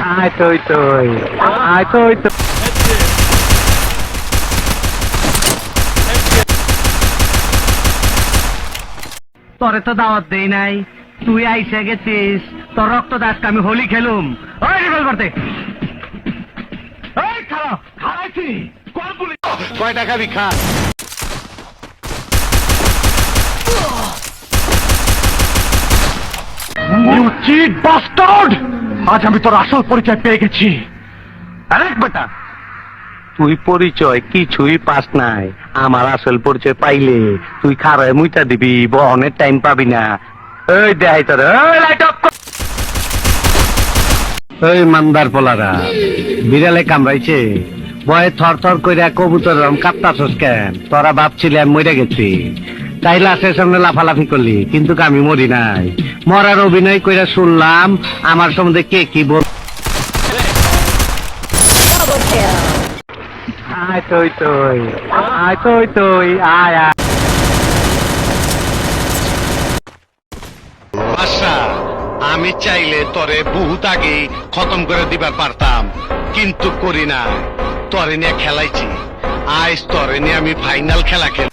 আয় তুই তুই আয় তুই তুই তোরে তো দাওয়াত দেই নাই, তুই আইসে গেছিস, তোর রক্ত দাসকে আমি হোলি খেলুম। ওই রিভলভার দে। এই খারাপ খারাইছি কোন পুলিশ কয় টাকা বিখা ইউ চিট বাস্টার্ড, আজ আমি তোর আসল পরিচয় পেয়ে গেছি। আরে বেটা, তুই পরিচয় কিছুই পাস নাই, আমার আসল পরিচয় পাইলে তুই খারায় মুইটা দিবি, বহনের টাইম পাবি না। এই দেখাই তোর, এই লাইট অফ কর। এই মান্দার পোলারা, বিড়ালে কামড়াইছে, ভয়ে থর থর কইরা কবুতর কাঁপতাছস কেন? তোরা ভাবছিলি আমি মরে গেছি, তাই লাশের সামনে লাফালাফি করলি, কিন্তু আমি মরি নাই। মরার অভিনয় কইরা শুনলাম আমার সম্বন্ধে কে কি বল। আয় তুই তুই আয় তুই তুই আয় আয়। আচ্ছা, আমি চাইলে তরে বহুত আগে খতম করে দিবার পারতাম, কিন্তু করি না। তরে নিয়ে খেলাইছি, আজ তরে নিয়ে আমি ফাইনাল খেলা খেল।